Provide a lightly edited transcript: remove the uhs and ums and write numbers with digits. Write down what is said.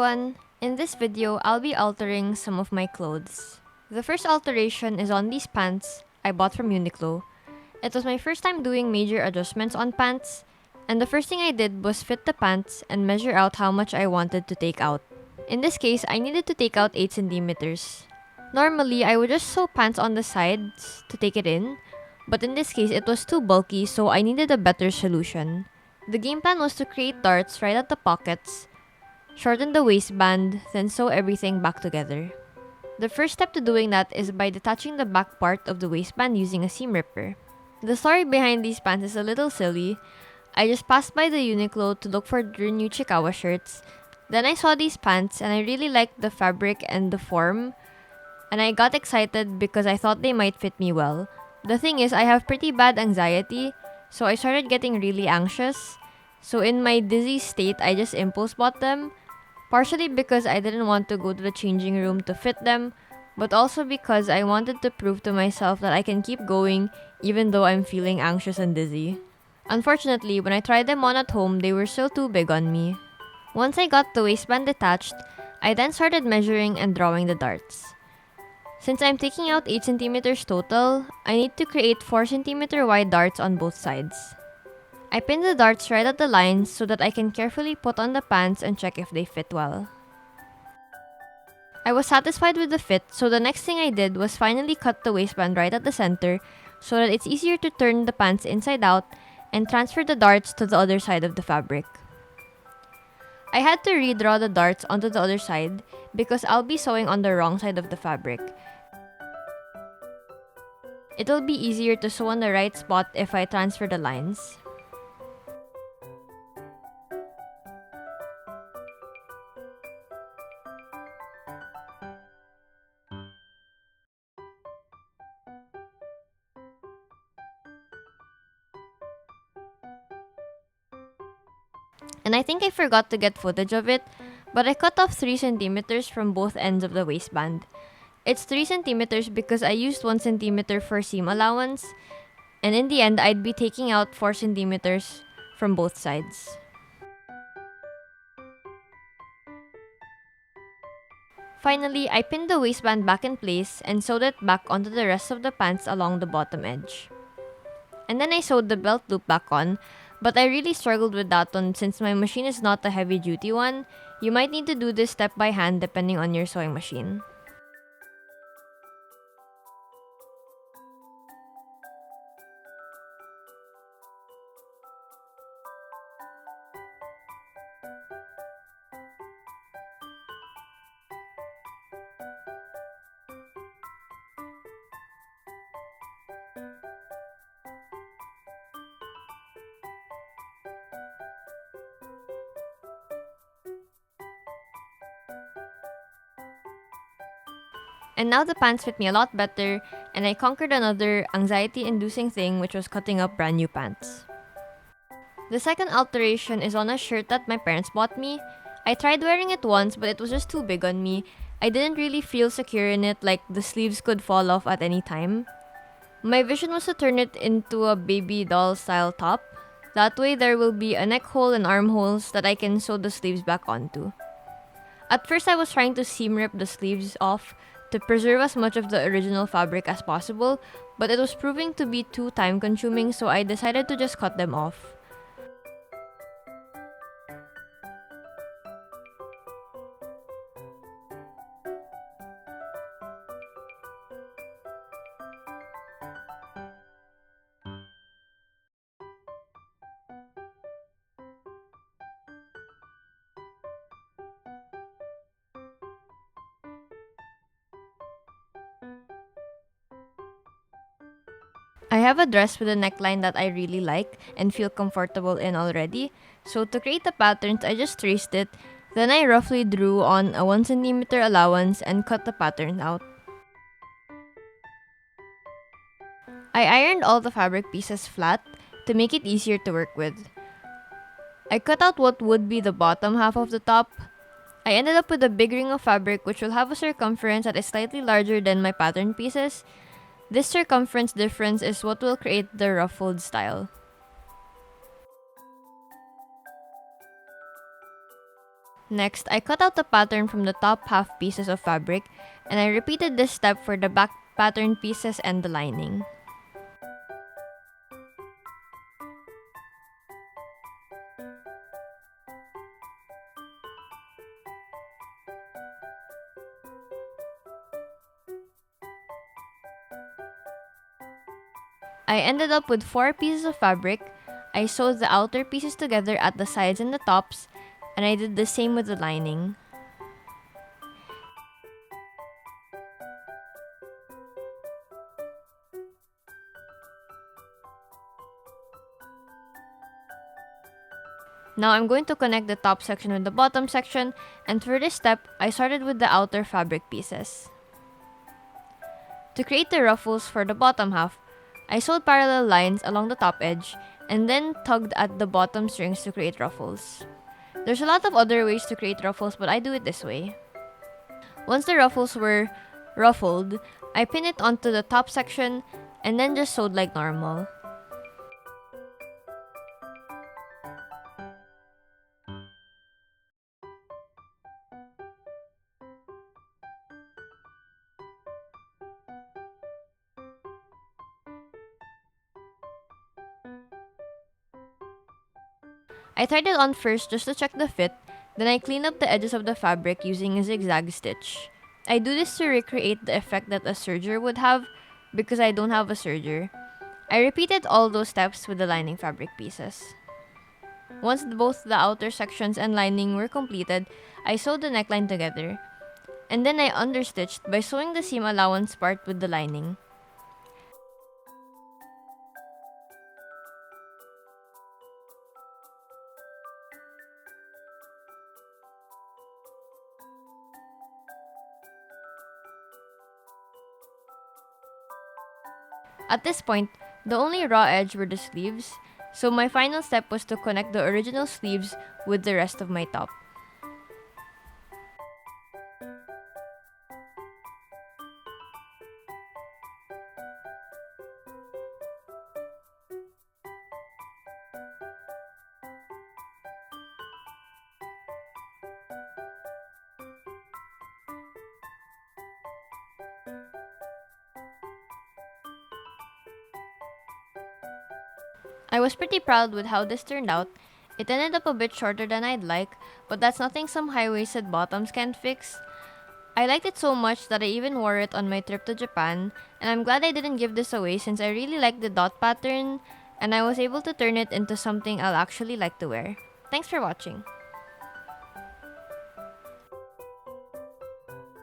everyone! In this video, I'll be altering some of my clothes. The first alteration is on these pants I bought from Uniqlo. It was my first time doing major adjustments on pants, and the first thing I did was fit the pants and measure out how much I wanted to take out. In this case, I needed to take out 8 centimeters. Normally, I would just sew pants on the sides to take it in, but in this case, it was too bulky, so I needed a better solution. The game plan was to create darts right at the pockets, shorten the waistband, then sew everything back together. The first step to doing that is by detaching the back part of the waistband using a seam ripper. The story behind these pants is a little silly. I just passed by the Uniqlo to look for their new Chikawa shirts. Then I saw these pants and I really liked the fabric and the form, and I got excited because I thought they might fit me well. The thing is, I have pretty bad anxiety, so I started getting really anxious. So in my dizzy state, I just impulse bought them, partially because I didn't want to go to the changing room to fit them, but also because I wanted to prove to myself that I can keep going even though I'm feeling anxious and dizzy. Unfortunately, when I tried them on at home, they were still too big on me. Once I got the waistband detached, I then started measuring and drawing the darts. Since I'm taking out 8 centimeters total, I need to create 4 centimeter wide darts on both sides. I pin the darts right at the lines so that I can carefully put on the pants and check if they fit well. I was satisfied with the fit, so the next thing I did was finally cut the waistband right at the center so that it's easier to turn the pants inside out and transfer the darts to the other side of the fabric. I had to redraw the darts onto the other side because I'll be sewing on the wrong side of the fabric. It'll be easier to sew on the right spot if I transfer the lines. And I think I forgot to get footage of it, but I cut off 3 centimeters from both ends of the waistband. It's 3 centimeters because I used 1 centimeter for seam allowance, and in the end, I'd be taking out 4 centimeters from both sides. Finally, I pinned the waistband back in place and sewed it back onto the rest of the pants along the bottom edge. And then I sewed the belt loop back on, but I really struggled with that one since my machine is not a heavy duty one. You might need to do this step by hand depending on your sewing machine. And now the pants fit me a lot better, and I conquered another anxiety-inducing thing, which was cutting up brand new pants. The second alteration is on a shirt that my parents bought me. I tried wearing it once, but it was just too big on me. I didn't really feel secure in it, like the sleeves could fall off at any time. My vision was to turn it into a baby doll style top. That way there will be a neck hole and armholes that I can sew the sleeves back onto. At first I was trying to seam rip the sleeves off to preserve as much of the original fabric as possible, but it was proving to be too time consuming, so I decided to just cut them off. I have a dress with a neckline that I really like and feel comfortable in already, so to create the patterns, I just traced it, then I roughly drew on a 1 centimeter allowance and cut the pattern out. I ironed all the fabric pieces flat to make it easier to work with. I cut out what would be the bottom half of the top. I ended up with a big ring of fabric which will have a circumference that is slightly larger than my pattern pieces. This circumference difference is what will create the ruffled style. Next, I cut out the pattern from the top half pieces of fabric, and I repeated this step for the back pattern pieces and the lining. I ended up with 4 pieces of fabric. I sewed the outer pieces together at the sides and the tops, and I did the same with the lining. Now I'm going to connect the top section with the bottom section, and for this step, I started with the outer fabric pieces. To create the ruffles for the bottom half, I sewed parallel lines along the top edge and then tugged at the bottom strings to create ruffles. There's a lot of other ways to create ruffles, but I do it this way. Once the ruffles were ruffled, I pinned it onto the top section and then just sewed like normal. I tied it on first just to check the fit, then I cleaned up the edges of the fabric using a zigzag stitch. I do this to recreate the effect that a serger would have because I don't have a serger. I repeated all those steps with the lining fabric pieces. Once both the outer sections and lining were completed, I sewed the neckline together, and then I understitched by sewing the seam allowance part with the lining. At this point, the only raw edge were the sleeves, so my final step was to connect the original sleeves with the rest of my top. I was pretty proud with how this turned out. It ended up a bit shorter than I'd like, but that's nothing some high-waisted bottoms can't fix. I liked it so much that I even wore it on my trip to Japan, and I'm glad I didn't give this away since I really like the dot pattern, and I was able to turn it into something I'll actually like to wear. Thanks for watching.